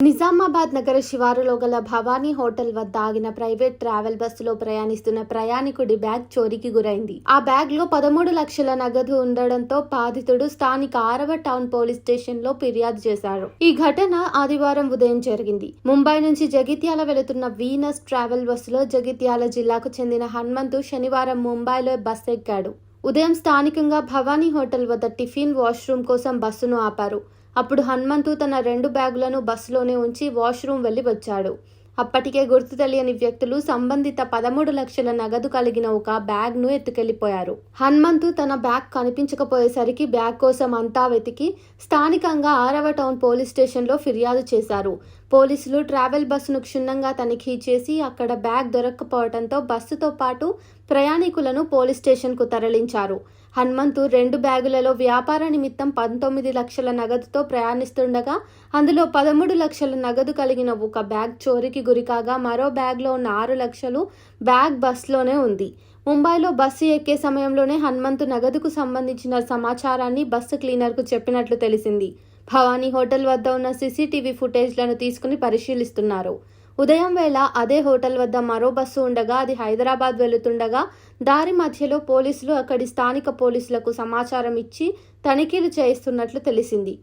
నిజామాబాద్ నగర శివారులో గల భవానీ హోటల్ వద్ద ఆగిన ప్రైవేట్ ట్రావెల్ బస్సులో ప్రయాణిస్తున్న ప్రయాణికుడి బ్యాగ్ చోరీకి గురైంది. ఆ బ్యాగ్ లో 13 లక్షల నగదు ఉండడంతో బాధితుడు స్థానిక 6వ టౌన్ పోలీస్ స్టేషన్ లో ఫిర్యాదు చేశారు. ఈ ఘటన ఆదివారం ఉదయం జరిగింది. ముంబై నుంచి జగిత్యాల వెళుతున్న వీనస్ ట్రావెల్ బస్సులో జగిత్యాల జిల్లాకు చెందిన హనుమంతు శనివారం ముంబైలో బస్సు ఎక్కాడు. ఉదయం స్థానికంగా భవానీ హోటల్ వద్ద టిఫిన్ వాష్రూమ్ కోసం బస్సును ఆపారు. అప్పుడు హనుమంతు తన 2 బ్యాగులను బస్సులోనే ఉంచి వాష్రూమ్ వెళ్లి వచ్చాడు. అప్పటికే గుర్తు తెలియని వ్యక్తులు సంబంధిత 13 లక్షల నగదు కలిగిన ఒక బ్యాగ్ను ఎత్తుకెళ్లిపోయారు. హనుమంతు తన బ్యాగ్ కనిపించకపోయేసరికి బ్యాగ్ కోసం అంతా వెతికి స్థానికంగా 6వ టౌన్ పోలీస్ స్టేషన్లో ఫిర్యాదు చేశారు. పోలీసులు ట్రావెల్ బస్సును క్షుణ్ణంగా తనిఖీ చేసి అక్కడ బ్యాగ్ దొరక్కపోవడంతో బస్సుతో పాటు ప్రయాణికులను పోలీస్ స్టేషన్కు తరలించారు. హనుమంతు 2 బ్యాగులలో వ్యాపార నిమిత్తం 19 లక్షల నగదుతో ప్రయాణిస్తుండగా అందులో 13 లక్షల నగదు కలిగిన ఒక బ్యాగ్ చోరీకి గురికాగా మరో బ్యాగ్లో ఉన్న 6 లక్షలు బ్యాగ్ బస్లోనే ఉంది. ముంబైలో బస్సు ఎక్కే సమయంలోనే హనుమంతు నగదుకు సంబంధించిన సమాచారాన్ని బస్సు క్లీనర్కు చెప్పినట్లు తెలిసింది. భవానీ హోటల్ వద్ద ఉన్న సీసీటీవీ ఫుటేజ్లను తీసుకుని పరిశీలిస్తున్నారు. ఉదయం వేళ అదే హోటల్ వద్ద మరో బస్సు ఉండగా అది హైదరాబాద్ వెళుతుండగా దారి మధ్యలో పోలీసులు అక్కడి స్థానిక పోలీసులకు సమాచారం ఇచ్చి తనిఖీలు చేయిస్తున్నట్లు తెలిసింది.